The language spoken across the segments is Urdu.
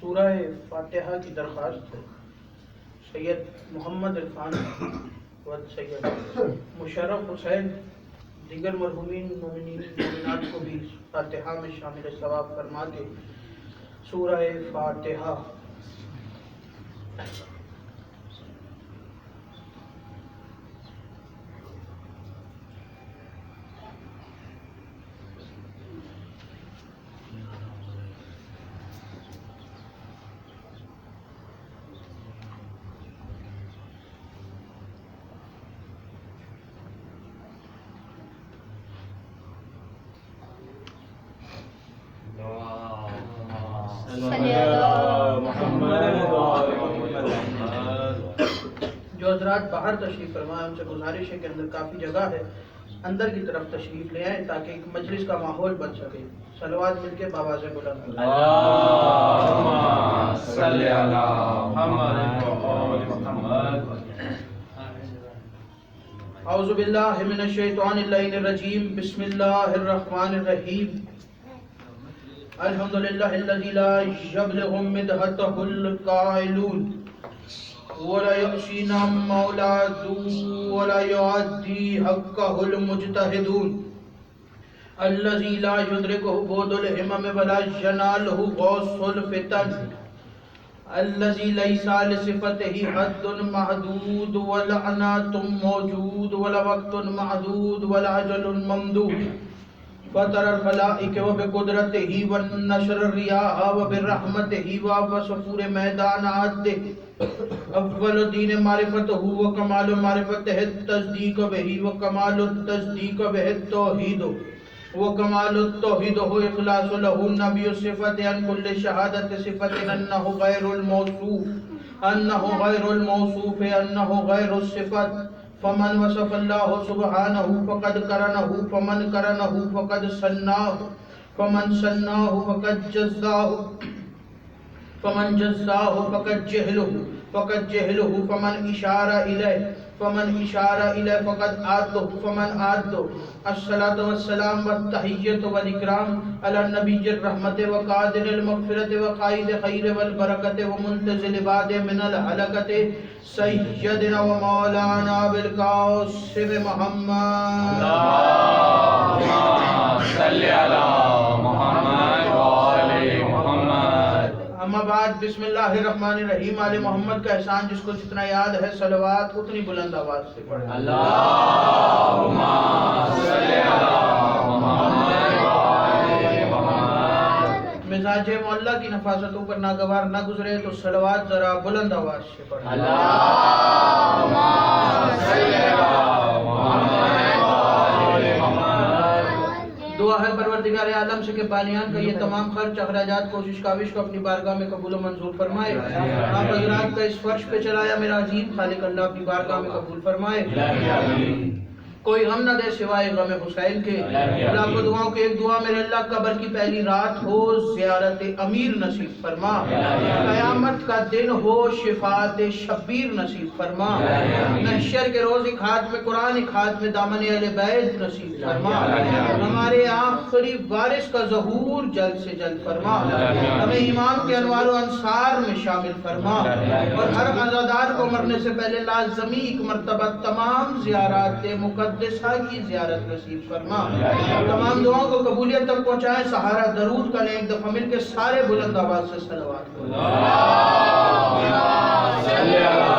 سورہ فاتحہ کی درخواست ہے سید محمد عرفان و سید مشرف حسین دیگر مرحومین مومنات کو بھی فاتحہ میں شامل ثواب فرما کے سورہ فاتحہ. جو حضرات باہر تشریف فرمائیں ان سے گزارش ہے کہ اندر کافی جگہ ہے، اندر کی طرف تشریف لے آئیں تاکہ ایک مجلس کا ماحول بن سکے. صلوات مل کے بآواز بلند اللہم صلی علی محمد و آل محمد. اعوذ باللہ من الشیطان اللعین الرجیم. بسم اللہ الرحمن الرحیم. الحمدللہ الذی لا یبلغ مدحتہ القائلون ولا یعصینا مولاده ولا یعدی حقہ المجتہدون الذی لا یدرکہ بعد الہمم ولا ینالہ غوث الفتن الذی لیس لصفتہ حد محدود ولا عنات موجود ولا وقت محدود ولا اجل ممدود فطر الخلائق وبقدرتہ والنشر الریاح وبرحمتہ وبصفور میدانات اول دین معرفتہ وکمال معرفتہ التصدیق بہ وکمال التصدیق بہ التوحید وکمال التوحید اخلاص لہ نبی الصفت عن کل شہادت صفت انہ غیر الموصوف انہ غیر الصفت. فمن وصف اللہ سبحانہ فقد کرنہ فمن کرنہ فقد ثناہ فمن ثناہ فقد جزاہ فمن جزاہ فقد جہلہ فمن اشار الیہ فقد آدہ فمن آدہ. الصلاة والسلام والتحیت والاکرام علی النبی الرحمت وقادر المغفرت وقائد خیر والبرکت ومنتزل بعد من الحلقت سیدنا و مولانا بالقاسم محمد. اللہم صلی علی محمد و آل محمد. اما بعد بسم اللہ الرحمن الرحیم. آل محمد کا احسان جس کو جتنا یاد ہے صلوات اتنی بلند آواز سے پڑھیں. اللہم صلی علی محمد و آل محمد. مزاج معلّہ کی نفاستوں پر ناگوار نہ گزرے تو صلوات ذرا بلند آواز سے پڑھیں. اللہم صلی علی محمد و آل محمد. دعا ہے پروردگار عالم سے کہ بانیان کا یہ تمام خرچ اخراجات کوشش کاوش کو اپنی بارگاہ میں قبول و منظور فرمائے. آپ حضرات کا اس فرش پہ چلایا میرا عظیم خالق اللہ اپنی بارگاہ میں قبول فرمائے. کوئی غم نہ دے سوائے غم حسین کے. لاکھوں دعاؤں کے ایک دعا میرے اللہ قبر کی پہلی رات ہو زیارت امیر نصیب فرما. قیامت کا دن ہو شفاعت شبیر نصیب فرما. محشر کے روز ایک ہاتھ میں قرآن ایک ہاتھ میں دامن اہل بیت نصیب فرما. ہمارے آخری وارث کا ظہور جلد سے جلد فرما. ہمیں ایمان کے انوار و انصار میں شامل فرما اور ہر عزادار کو مرنے سے پہلے لازمی ایک مرتبہ تمام زیارات مقدسہ کی زیارت نصیب فرما. تمام دعاؤں کو قبولیت تک پہنچائیں. سہارا درود کا لیں ایک دفعہ مل کے سارے بلند آواز سے صلوات کریں. اللہم صلی علی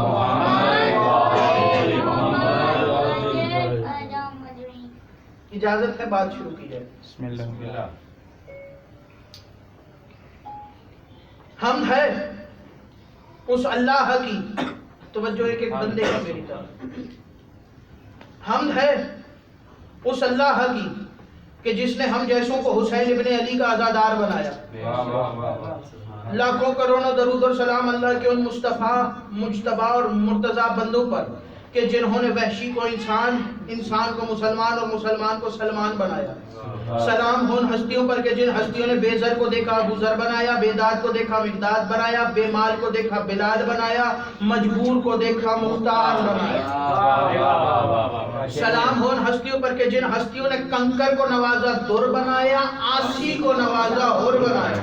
محمد و آل محمد. اجازت ہے بات شروع کی جائے. بسم اللہ. حمد ہے اس اللہ کی. توجہ ایک ایک بندے کا میری طرف. حمد ہے اس اللہ کی کہ جس نے ہم جیسوں کو حسین ابن علی کا عزادار بنایا. لاکھوں کروڑوں درود اور سلام اللہ کے ان مصطفیٰ مجتبی اور مرتضیٰ بندوں پر کہ جنہوں نے وحشی کو انسان، انسان کو مسلمان اور مسلمان کو سلمان بنایا. سلام ان ہستیوں پر کہ جن ہستیوں نے بے زر کو دیکھا ابو ذر بنایا، بے داد کو دیکھا مقداد بنایا، بے مال کو دیکھا بلال بنایا، مجبور کو دیکھا مختار بنایا. سلام ان ہستیوں پر کہ جن ہستیوں نے کنکر کو نوازا در بنایا، آسی کو نوازا ہر بنایا.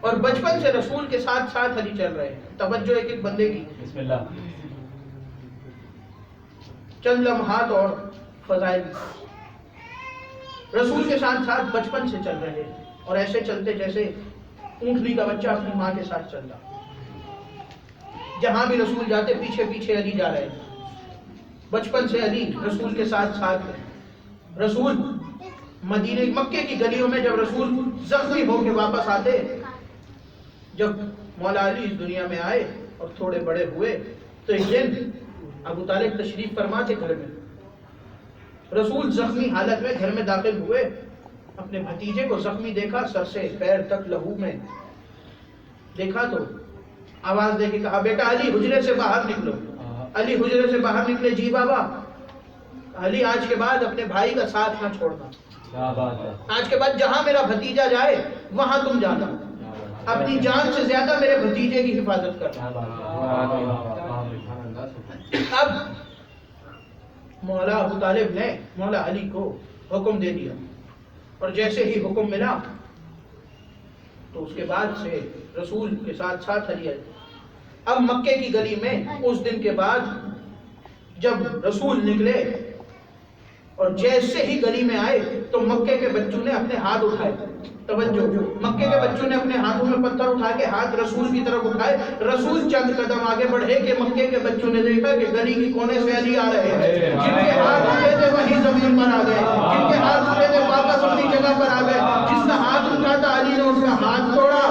اور بچپن سے رسول کے ساتھ ساتھ علی چل رہے ہیں. توجہ ایک ایک بندے کی. بسم اللہ. چند لمحات اور فضائل. رسول کے ساتھ ساتھ بچپن سے چل رہے ہیں اور ایسے چلتے جیسے اونٹنی کا بچہ اپنی ماں کے ساتھ چل رہا. جہاں بھی رسول جاتے پیچھے پیچھے علی جا رہے ہیں. بچپن سے علی رسول کے ساتھ ساتھ ہے. رسول مدینے مکے کی گلیوں میں جب رسول زخمی ہو کے واپس آتے, جب مولا علی اس دنیا میں آئے اور تھوڑے بڑے ہوئے تو ایک دن ابو طالب تشریف فرما تھے گھر میں. رسول زخمی حالت میں گھر میں داخل ہوئے, اپنے بھتیجے کو زخمی دیکھا, سر سے پیر تک لہو میں دیکھا تو آواز دے کے کہا, بیٹا علی حجرے سے باہر نکلو. علی حجرے سے باہر نکلے. جی بابا. علی آج کے بعد اپنے بھائی کا ساتھ نہ چھوڑنا. آج کے بعد جہاں میرا بھتیجا جائے وہاں تم جانا. اپنی جان سے زیادہ میرے بھتیجے کی حفاظت کرنا. اب مولا ابو طالب نے مولا علی کو حکم دے دیا اور جیسے ہی حکم ملا تو اس کے بعد سے رسول کے ساتھ ساتھ علی. اب مکے کی گلی میں اس دن کے بعد جب رسول نکلے اور جیسے ہی گلی میں آئے تو مکے کے بچوں نے اپنے ہاتھ اٹھائے. توجہ, مکے کے بچوں نے اپنے ہاتھوں میں پتھر اٹھا کے ہاتھ رسول کی طرف اٹھائے. رسول چند قدم آگے بڑھے کہ مکے کے بچوں نے دیکھا کہ گلی کی کونے سے علی آ رہے ہیں. جن کے ہاتھ اٹھے تھے وہیں زمین پر آ گئے, جن کے ہاتھ اٹھے تھے واپس اپنی جگہ پر آ گئے. جس کا ہاتھ اٹھا تھا علی نے اس کا ہاتھ توڑا.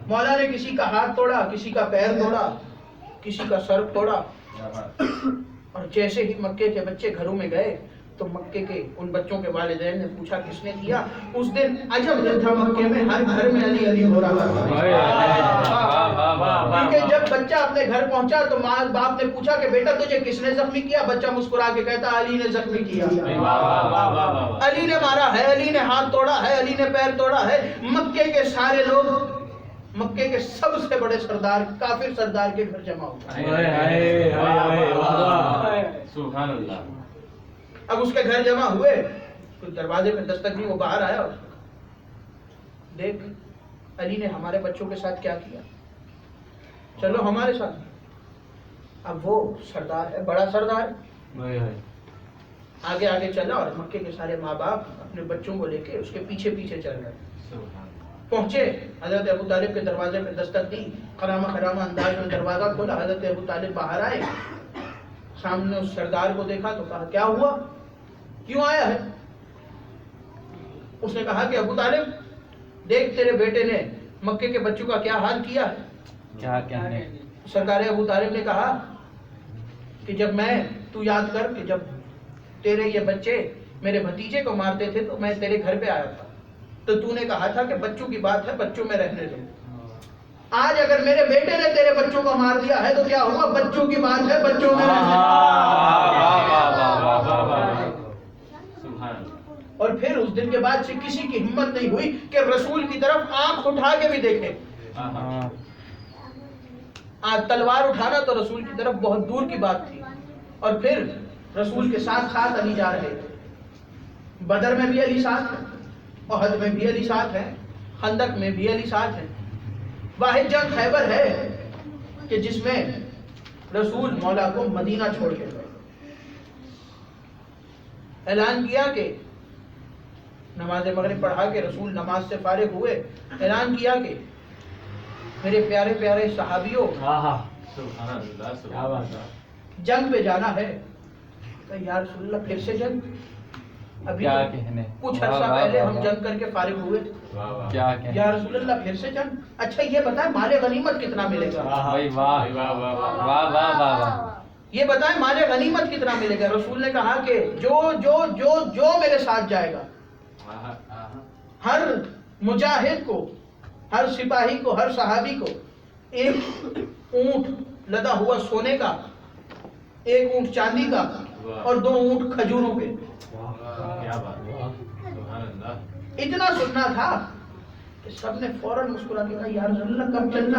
مولا نے کسی کا ہاتھ توڑا, کسی کا پیر توڑا, کسی کا سر توڑا. اور جیسے ہی مکے کے بچے گھروں میں گئے تو مکے کے ان بچوں کے والدین نے پوچھا کس نے کیا. اس دن عجب دن تھا, مکے میں ہر گھر میں علی علی ہو رہا تھا. کیونکہ جب بچہ اپنے گھر پہنچا تو ماں باپ نے پوچھا کہ بیٹا تجھے کس نے زخمی کیا. بچہ مسکرا کے کہتا علی نے زخمی کیا, علی نے مارا ہے, علی نے ہاتھ توڑا ہے, علی نے پیر توڑا ہے. مکے کے سارے لوگ, مکے کے سب سے بڑے سردار کافر سردار کے گھر جمع ہوئے. سبحان اللہ. اب اس کے گھر جمع ہوئے, کوئی دروازے پہ دستک دی, وہ باہر آیا. دیکھ علی نے ہمارے بچوں کے ساتھ کیا کیا, چلو ہمارے ساتھ. اب وہ سردار ہے, بڑا سردار, آگے آگے چلا اور مکے کے سارے ماں باپ اپنے بچوں کو لے کے اس کے پیچھے پیچھے چل رہے. پہنچے, حضرت ابو طالب کے دروازے پہ دستک دی, خرامہ خرامہ انداز میں دروازہ کھولا. حضرت ابو طالب باہر آئے, سامنے اس سردار کو دیکھا تو کہا کیا ہوا, کیوں آیا ہے. اس نے کہا کہ ابو طالب دیکھ تیرے بیٹے نے مکے کے بچوں کا کیا حال کیا ہے. کیا کہنے. سرکار ابو طالب نے کہا کہ جب میں, تو یاد کر کہ جب تیرے یہ بچے میرے بھتیجے کو مارتے تھے تو میں تیرے گھر پہ آیا تھا, تو نے کہا تھا کہ بچوں کی بات ہے, بچوں میں رہنے دو. آج اگر میرے بیٹے نے تیرے بچوں کو مار دیا ہے تو کیا ہوا, بچوں کی بات ہے, بچوں میں رہنے دو. اور پھر اس دن کے بعد سے کسی کی ہمت نہیں ہوئی کہ رسول کی طرف آنکھ اٹھا کے بھی دیکھے. تلوار اٹھانا تو رسول کی طرف بہت دور کی بات تھی. اور پھر رسول کے ساتھ ساتھ علی جا رہے تھے. بدر میں بھی علی ساتھ ہے, احد میں بھی علی ساتھ ہے, خندق میں بھی علی ساتھ ہے. واحد جنگ خیبر ہے کہ جس میں رسول مولا کو مدینہ چھوڑ کے گئے. اعلان کیا کہ نماز مغرب پڑھا کے رسول نماز سے فارغ ہوئے, اعلان کیا کہ میرے پیارے پیارے صحابیوں, جنگ پہ جانا ہے. یا رسول اللہ پھر سے جنگ, ابھی کچھ عرصہ پہلے ہم جنگ کر کے فارغ ہوئے. یا رسول اللہ پھر سے جنگ, اچھا یہ بتائیں مال غنیمت کتنا ملے گا. یہ بتائیں مال غنیمت کتنا ملے گا. رسول نے کہا کہ جو جو جو جو میرے ساتھ جائے گا, ہر مجاہد کو, ہر سپاہی کو, ہر صحابی کو ایک اونٹ لدا ہوا سونے کا, ایک اونٹ چاندی کا اور 2 اونٹ کھجوروں کے. اتنا سننا تھا کہ سب نے فوراً مسکرا کے کہا یا رسول اللہ کب چلنا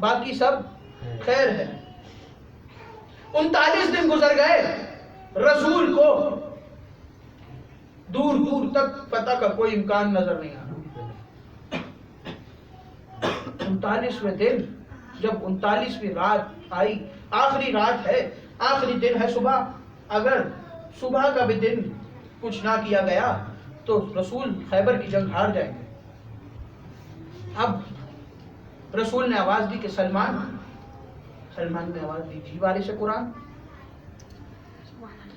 باقی سب خیر ہے. 39 دن گزر گئے، رسول کو دور دور تک فتح کا کوئی امکان نظر نہیں آ رہا. 39ویں دن جب 39ویں رات آئی، آخری رات ہے، آخری دن ہے، صبح، اگر صبح کا بھی دن کچھ نہ کیا گیا تو رسول خیبر کی جنگ ہار جائیں گے. اب رسول نے آواز دی کہ سلمان نے آواز دی، جی وارث قرآن،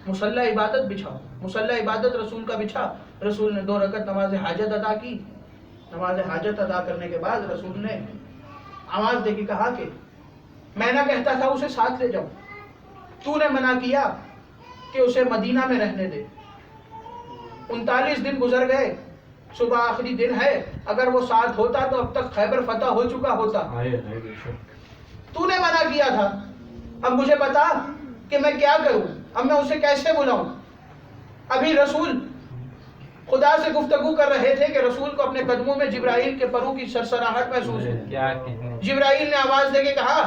مصلی عبادت بچھاؤ. مصلی عبادت رسول کا بچھا. رسول نے 2 رکعت نماز حاجت ادا کی. نماز حاجت ادا کرنے کے بعد رسول نے آواز دے کے کہا کہ میں نہ کہتا تھا اسے ساتھ لے جاؤ، تو نے منع کیا کہ اسے مدینہ میں رہنے دے. 39 دن گزر گئے، صبح آخری دن ہے، اگر وہ ساتھ ہوتا تو اب تک خیبر فتح ہو چکا ہوتا. تو نے منع کیا تھا، اب مجھے بتا کہ میں کیا کروں، اب میں اسے کیسے بلاؤں. ابھی رسول خدا سے گفتگو کر رہے تھے کہ رسول کو اپنے قدموں میں جبرائیل کے پروں کی سرسراہٹ محسوس ہوئی. جبرائیل نے آواز دے کے کہا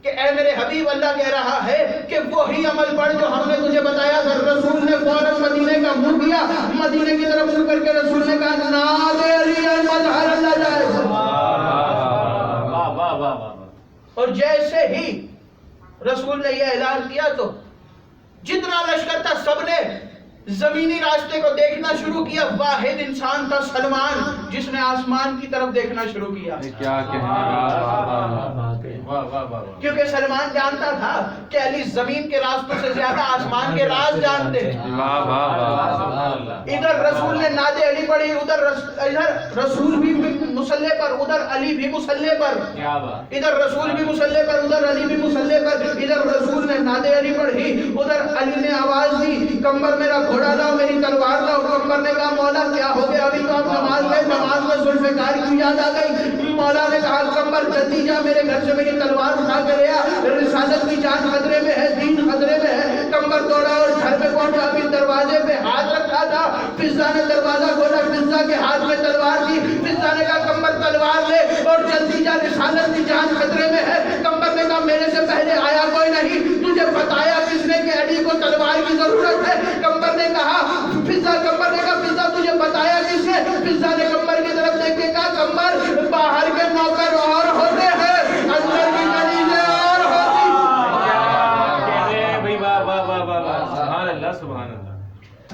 کہ اے میرے حبیب، اللہ کہہ رہا ہے کہ وہی عمل پڑھ جو ہم نے تجھے بتایا تھا. رسول نے فوراً مدینے کا منہ کیا، مدینے کی طرف منہ کر کے رسول نے کہا نادے علی المظہر اللہ جائے. اور جیسے ہی رسول نے یہ اعلان کیا تو جتنا لشکر تھا سب نے زمینی راستے کو دیکھنا شروع کیا. واحد انسان تھا سلمان جس نے آسمان کی طرف دیکھنا شروع کیا. کیونکہ سلمان جانتا تھا کہ علی زمین کے راستوں سے زیادہ آسمان کے راز جانتے. ادھر رسول نے نادے علی پڑھی، ادھر رسول بھی مصلی پر، ادھر علی بھی مصلی پر. ادھر رسول بھی مصلی پر، ادھر علی بھی مصلی پر. ادھر رسول نے نادے علی پڑھی، ادھر علی نے آواز دی کمبر میرا گھوڑا لاؤ، میری تلوار لاؤ. کمبر نے کہا مولا کیا ہو گیا، ابھی تو آپ نماز میں ذوالفقار کی یاد آ گئی. مولا نے کہا کمبر جلدی جا، میرے گھر سے میری تلوار اٹھا کر لیا، رسالت کی جان خطرے میں ہے، دین خطرے میں ہے. کمبر دوڑا اور گھر میں پہنچا، ابھی دروازے پہ ہاتھ رکھا تھا. فضا نے دروازہ کھولا، فضا کے ہاتھ میں تلوار تھی. فضا نے کہا کمبر تلوار لے اور جلدی جا، رسالت کی جان خطرے میں ہے. کمبر نے کہا میرے سے پہلے آیا کوئی نہیں، تجھے بتایا کس نے کہ علی کو تلوار کی ضرورت ہے. کمبر نے کہا کمبر نے کہا فضا تجھے بتایا کس نے. فضا نے کمبر کی طرف دیکھ کے کہا کمبر باہر کے نوکر اور ہوتے ہیں، اندر کی کنیزیں اور ہوتی.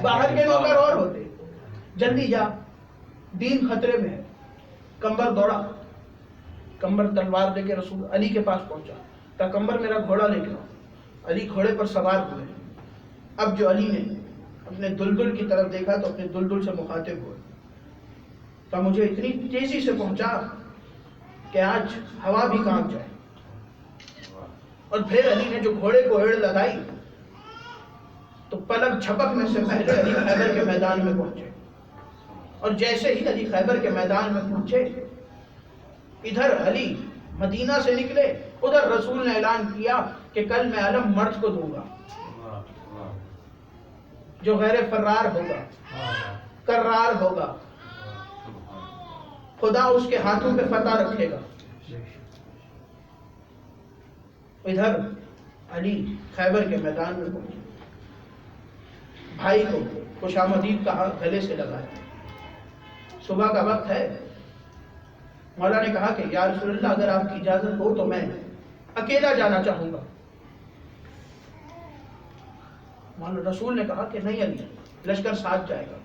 باہر کے نوکر اور ہوتے. جلدی جا، دین خطرے میں ہے. کمبر دوڑا، کمبر تلوار لے کے رسول علی کے پاس پہنچا. کہا کمبر میرا گھوڑا لے کے آؤ. علی گھوڑے پر سوار ہوئے. اب جو علی نے اپنے دلدل کی طرف دیکھا تو اپنے دلدل سے مخاطب ہوئے. کہا مجھے اتنی تیزی سے پہنچا کہ آج ہوا بھی کانپ جائے. اور پھر علی نے جو گھوڑے کو ایڑ لگائی تو پلک جھپکنے سے پہلے علی خیبر کے میدان میں پہنچے. اور جیسے ہی علی خیبر کے میدان میں پہنچے، ادھر علی مدینہ سے نکلے، ادھر رسول نے اعلان کیا کہ کل میں علم مرد کو دوں گا، جو غیر فرار ہوگا، کرار ہوگا، خدا اس کے ہاتھوں پہ فتح رکھے گا. ادھر علی خیبر کے میدان میں پہنچے، بھائی کو خوش آمدید کہا، گلے سے لگایا. صبح کا وقت ہے. مولا نے کہا کہ یا رسول اللہ اگر آپ کی اجازت ہو تو میں اکیلا جانا چاہوں گا. مولا رسول نے کہا کہ نہیں علی، لشکر ساتھ جائے گا.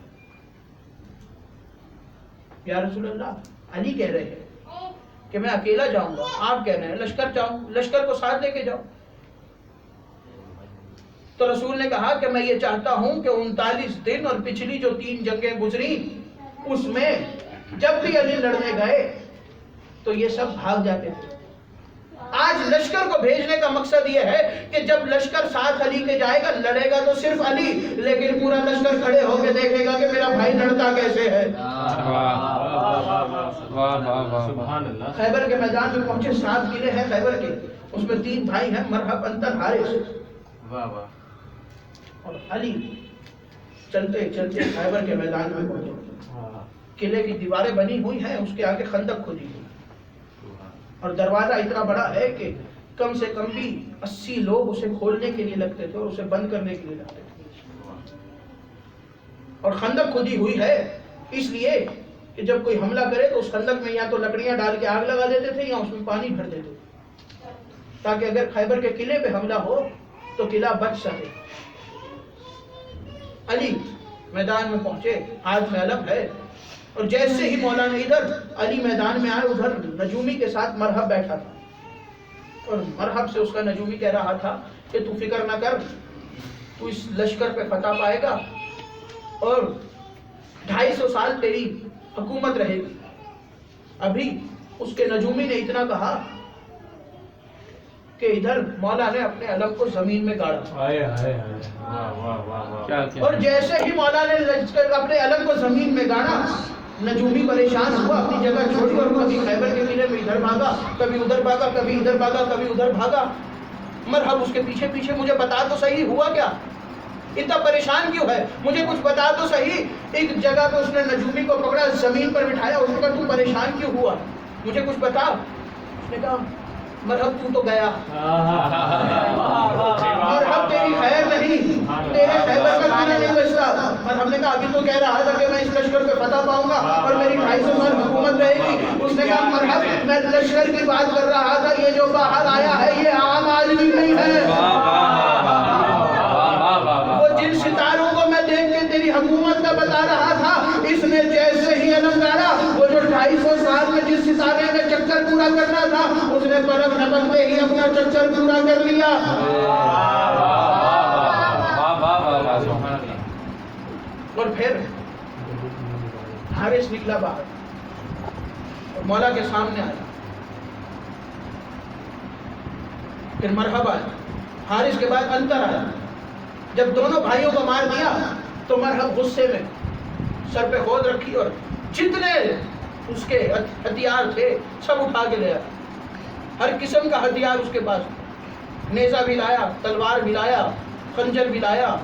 یا رسول اللہ علی کہہ رہے ہیں کہ میں اکیلا جاؤں گا، آپ کہہ رہے ہیں لشکر کو ساتھ لے کے جاؤ. تو رسول نے کہا کہ میں یہ چاہتا ہوں کہ 39 دن اور پچھلی جو 3 جنگیں گزری اس میں جب بھی علی لڑنے گئے تو یہ سب بھاگ جاتے تھے. آج لشکر کو بھیجنے کا مقصد یہ ہے کہ جب لشکر ساتھ علی کے جائے گا، لڑے گا تو صرف علی، لیکن پورا لشکر کھڑے ہو کے دیکھے گا کہ میرا بھائی لڑتا کیسے ہے. خیبر کے میدان میں پہنچے. 7 قلعے ہیں خیبر کے، اس میں 3 بھائی ہیں، مرحب، انتر، حارث. اور علی چلتے چلتے خیبر کے میدان میں پہنچے. قلعے کی دیواریں بنی ہوئی ہیں، اس کے آگے خندق کھودی ہوئی. اور دروازہ اتنا بڑا ہے کہ کم سے کم بھی 80 لوگ اسے کھولنے کے لیے لگتے تھے اور اسے بند کرنے کے لیے لگتے تھے. اور خندق کھودی ہوئی ہے اس لیے کہ جب کوئی حملہ کرے تو اس خندق میں یا تو لکڑیاں ڈال کے آگ لگا دیتے تھے یا اس میں پانی بھر دیتے تھے تاکہ اگر خیبر کے قلعے پہ حملہ ہو تو قلعہ بچ سکے. علی میدان میں پہنچے, ہاتھ میں علم ہے, اور جیسے ہی مولانا ادھر علی میدان میں آئے, ادھر نجومی کے ساتھ مرحب بیٹھا تھا اور مرحب سے اس کا نجومی کہہ رہا تھا کہ تو فکر نہ کر, تو اس لشکر پہ فتح پائے گا اور 250 سال تیری حکومت رہے گی. ابھی اس کے نجومی نے اتنا کہا کہ ادھر مولا نے اپنے علم کو زمین میں گاڑا, اور جیسے ہی مولا نے اپنے علم کو زمین میں گاڑا, نجومی پریشان ہوا, اپنی جگہ چھوڑی اور کبھی خیبر کے قلعے میں ادھر بھاگا, کبھی ادھر بھاگا, کبھی ادھر بھاگا, کبھی ادھر بھاگا. مرحب اس کے پیچھے پیچھے, مجھے بتا تو صحیح ہوا کیا, اتنا پریشان کیوں ہے, مجھے کچھ بتا تو صحیح. ایک جگہ پہ اس نے نجومی کو پکڑا, زمین پر بٹھایا, اس نے کہا تو پریشان کیوں ہوا, مجھے کچھ بتا. اس نے کہا مرحب تو گیا, مرحب تیری خیر نہیں, تیرے خیبر کا کھانا نہیں بچتا. مرحب نے کہا ابھی تو کہہ رہا تھا کہ میں اس لشکر پہ فتح پاؤں گا اور میری 250 سال حکومت رہے گی. اس نے کہا مرحب میں لشکر کی بات کر رہا تھا, یہ جو باہر آیا ہے یہ عام آدمی نہیں ہے. وہ جن ستاروں کو میں دیکھ کے تیری حکومت کا بتا رہا تھا, اس نے جیسے ہی علم گاڑا, وہ جو 250 سال میں جس ستارے میں چکر پورا کرنا تھا, اس نے پلک جھپکتے ہی اپنا چکر پورا کر لیا. اور پھر حارث نکلا باہر اور مولا کے سامنے آیا. پھر مرحب آیا, حارث کے بعد انتر آیا. جب دونوں بھائیوں کو مار دیا تو مرحب غصے میں سر پہ خود رکھی اور جتنے اس کے ہتھیار تھے سب اٹھا کے لے آیا. ہر قسم کا ہتھیار اس کے پاس, نیزہ بھی لایا, تلوار بھی لایا, خنجر بھی لایا,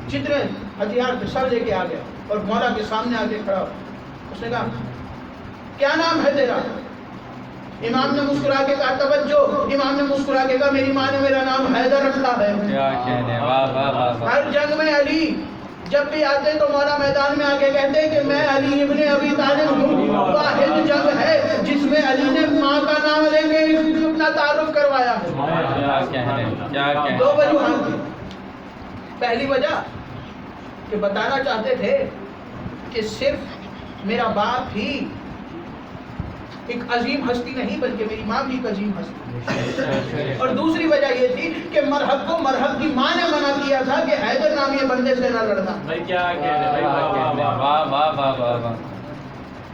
جتنے ہتھیار تھے سب لے کے آ گیا اور مولا کے سامنے آ کے کھڑا ہوا. اس نے کہا کیا نام ہے تیرا؟ امام نے مسکرا کے کہا توجہ, امام نے مسکرا کے کہا میری ماں نے میرا نام حیدر رکھا ہے. ہر جنگ میں علی جب بھی آتے تو مولا میدان میں آ کے کہتے کہ میں علی ابن ابی طالب ہوں. واحد جنگ ہے جس میں علی نے ماں کا نام لے کے اپنا تعارف کروایا ہے. دو وجوہات تھی. پہلی وجہ کہ بتانا چاہتے تھے کہ صرف میرا باپ ہی ایک عظیم ہستی نہیں بلکہ میری ماں بھی ایک عظیم ہستی. اور دوسری وجہ یہ تھی کہ مرحب کو مرحب کی ماں نے منع کیا تھا کہ حیدر نامی بندے سے نہ لڑنا.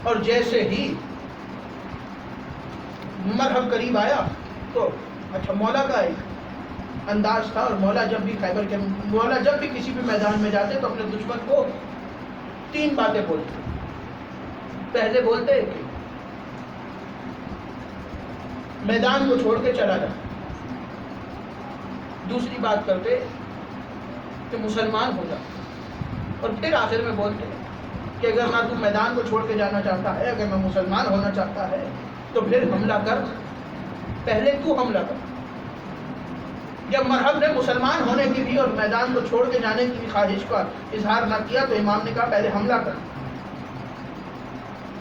اور جیسے ہی مرحب قریب آیا تو اچھا مولا کا ایک انداز تھا, اور مولا جب بھی کسی بھی میدان میں جاتے تو اپنے دشمن کو 3 باتیں بولتے. پہلے بولتے کہ میدان کو چھوڑ کے چلا جا. دوسری بات کرتے کہ مسلمان ہو جا. اور پھر آخر میں بولتے کہ اگر نہ تو میدان کو چھوڑ کے جانا چاہتا ہے, اگر نہ مسلمان ہونا چاہتا ہے تو پھر حملہ کر, پہلے تو حملہ کر. جب مرحب نے مسلمان ہونے کی بھی اور میدان کو چھوڑ کے جانے کی بھی خواہش کا اظہار نہ کیا تو امام نے کہا پہلے حملہ کر.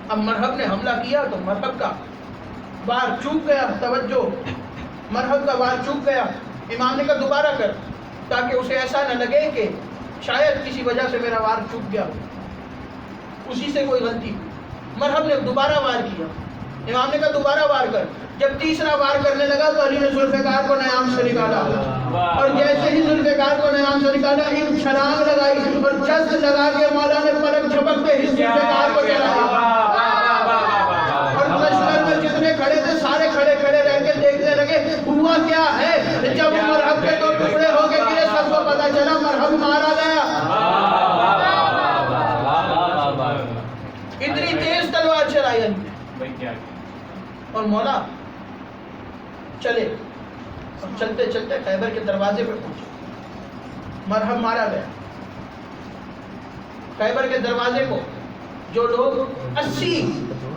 اب مرحب نے حملہ کیا تو مرحب کا وار چوک گیا. توجہ, مرحب کا وار چوک گیا. امام نے کہا دوبارہ کر تاکہ اسے ایسا نہ لگے کہ شاید کسی وجہ سے میرا وار چوک گیا, اسی سے کوئی غلطی. مرحب نے دوبارہ وار کیا. امام نے کہا دوبارہ وار کر. جب تیسرا وار کرنے لگا تو علی نے ذوالفقار کو نیام سے نکالا, اور جیسے ہی ذوالفقار کو نیام سے نکالا ایک چھلانگ لگائی اور جس لگا کے مولا نے پلک جھپکتے ہی ذوالفقار کو چلایا. اور لشکر میں جتنے کھڑے تھے سارے کھڑے کھڑے رہ کے دیکھنے لگے ہوا کیا ہے. جب مرحب کے 2 ٹکڑے ہو کے گرے سب کو پتا چلا مرحب مارا گیا. اتنی تیز تلوار چلائی اور مولا چلے. اور چلتے چلتے خیبر کے دروازے پہ پہنچے. مرحب مارا گیا. خیبر کے دروازے کو جو لوگ 80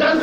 10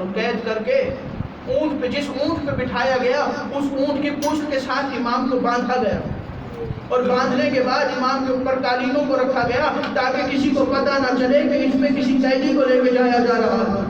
اور قید کر کے اونٹ پہ، جس اونٹ پہ بٹھایا گیا اس اونٹ کی پشت کے ساتھ امام کو باندھا گیا، اور باندھنے کے بعد امام کے اوپر قالینوں کو رکھا گیا تاکہ کسی کو پتہ نہ چلے کہ اس میں کسی قیدی کو لے کے جایا جا رہا ہے۔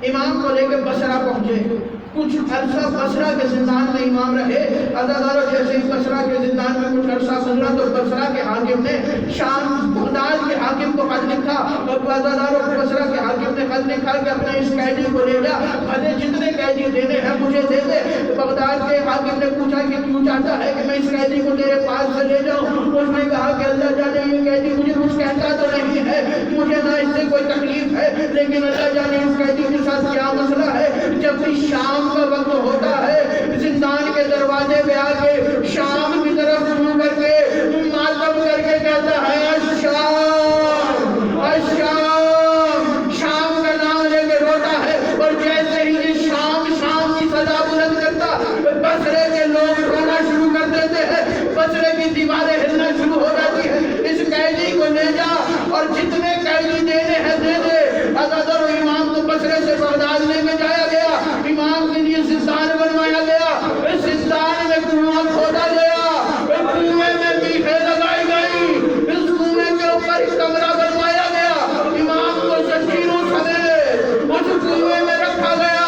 امام کو لے کے بصرہ پہنچے، کچھ عرصہ بصرہ کے زندان میں امام رہے۔ عزادارو جیسے ہی بصرہ کے زندان میں کچھ عرصہ گزرا تو بصرہ کے حاکم نے شام بغداد کے حاکم کو خط لکھا، اور عزادارو بصرہ کے حاکم نے خط لکھا کہ اپنے اس قیدی کو لے جا، مجھے جتنے قیدی دینے ہیں مجھے دے دے۔ بغداد کے حاکم نے پوچھا کہ کیوں چاہتا ہے کہ میں اس قیدی کو تیرے پاس سے لے جاؤں؟ اس نے کہا کہ اللہ جانے یہ قیدی مجھے کچھ کہتا تو نہیں ہے، مجھے نہ اس سے کوئی تکلیف ہے، لیکن اللہ جانے اس قیدی کے ساتھ کیا مسئلہ ہے۔ جب بھی شام کا وقت ہوتا ہے زندان کے دروازے پہ آ کے شام کی طرف منہ کر کے ماتم کر کے کہتا ہے الشام الشام، شام کا نام لے کے روتا ہے، اور جیسے ہی شام شام کی صدا بلند کرتا بصرے کے لوگ رونا شروع کر دیتے ہیں، بصرے کی دیواریں ہلنا شروع ہو جاتی ہے۔ اس قیدی کو لے جا اور جتنے قیدی دینے ہیں دے دے۔ عزادارو امام کو بصرے سے بغداد لے کے جایا گیا، امام کے لیے زندان بنوایا گیا، اس زندان میں کنواں کھودا گیا، کنویں میں میخیں لگائی گئی، اس کنویں کے اوپر کمرہ بنوایا گیا، امام کو زنجیروں سمیت اس کنویں میں رکھا گیا۔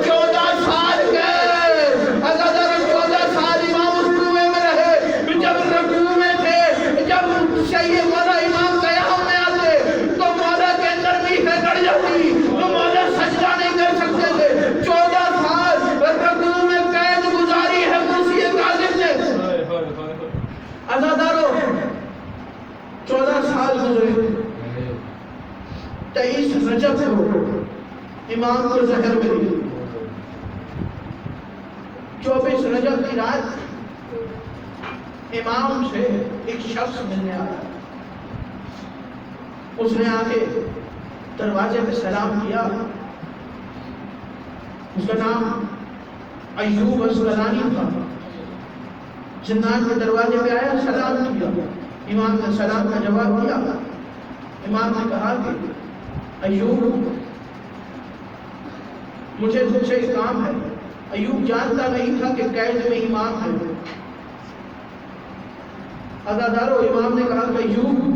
14 سال قید، عزادارو 14 سال امام اس کنویں میں رہے۔ جب رکوع میں تھے، جب شیخ مولا امام قیام میں آتے تو مولا کے اندر میخیں گڑ جاتی تو مولا سجدہ نہیں کر سکتے تھے۔ 14 سال رکوع میں قید گزاری ہے مرسی کاظم نے۔ عزادارو 14 سال گزرے، 23 رجب کو امام کو زہر ملی۔ 24 رجب کی رات امام سے ایک شخص ملنے آیا، اس نے آ کے دروازے پہ سلام کیا، اس کا نام ایوب اسقلانی تھا۔ زندان کے دروازے پہ آیا، سلام کیا، امام نے سلام کا جواب دیا۔ امام نے کہا کہ ایوب مجھے تجھ سے ایک کام ہے۔ ایوب جانتا نہیں تھا کہ قید میں امام ہے۔ عزادارو امام نے کہا کہ ایوب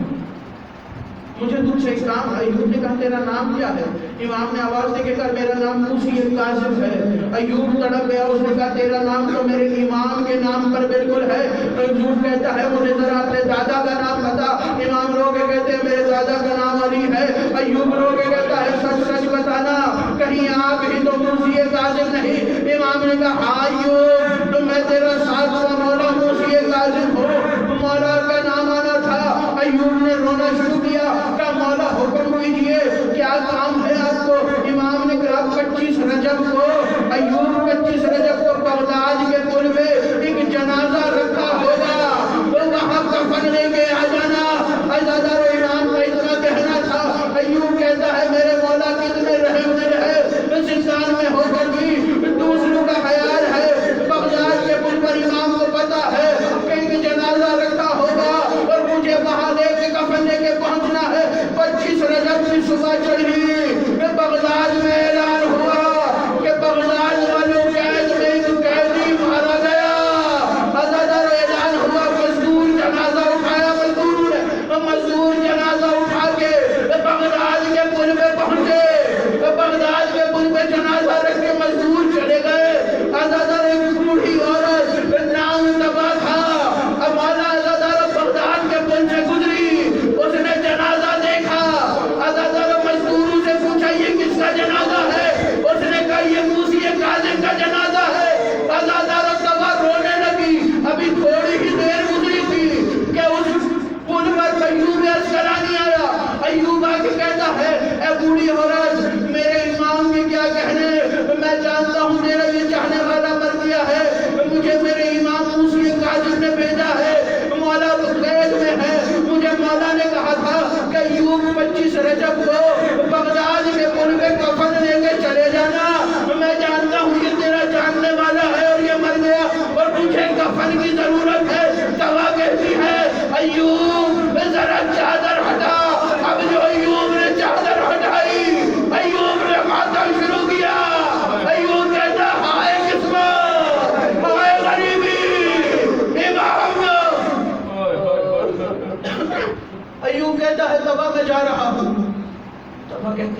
مجھے تجھ سے ایک کام ہے۔ ایوب نے کہا تیرا نام کیا ہے؟ امام نے آواز دے کے کہا میرا نام موسی کاظم ہے۔ ایوب تڑپ گیا، اس نے کہا تیرا نام تو میرے امام کے نام پر بالکل ہے۔ ایوب کہتا ہے مجھے ذرا اپنے دادا کا نام بتا۔ امام رو کے کہتے ہیں میرے دادا کا نام علی ہے۔ ایوب رو کے کہتا ہے سچ سچ بتانا، کہیں آپ ہی تو موسی کاظم نہیں؟ امام نے کہا ہاں ایوب، تو میں تیرا ساتواں مولا موسی کاظم ہوں، مولا کا نام آنا تھا۔ ایوب نے رونا شروع کیا، کہا مولا حکم کیجئے، کیا کام ہے آپ کو؟ امام نے کہا 25 رجب کو، ایوب 25 رجب کو بغداد کے پل میں ایک جنازہ رکھا ہوگا، تو وہاں کفن لے کے آ جانا۔ عزادارو امام کا اتنا کہنا تھا۔ ایوب کہتا ہے میرے مولا کتنے رحم دل ہے، زندان میں ہو کر بھی دوسروں کا خیال ہے۔ بغداد کے پل پر امام کو پتا ہے کہ ایک جنازہ رکھا ہوگا اور مجھے وہاں لے کے کفن لے کے پہنچنا ہے۔ 25 رجب کی صبح چڑھی، بغداد میں اعلان ہوا کہ بغداد والوں قید میں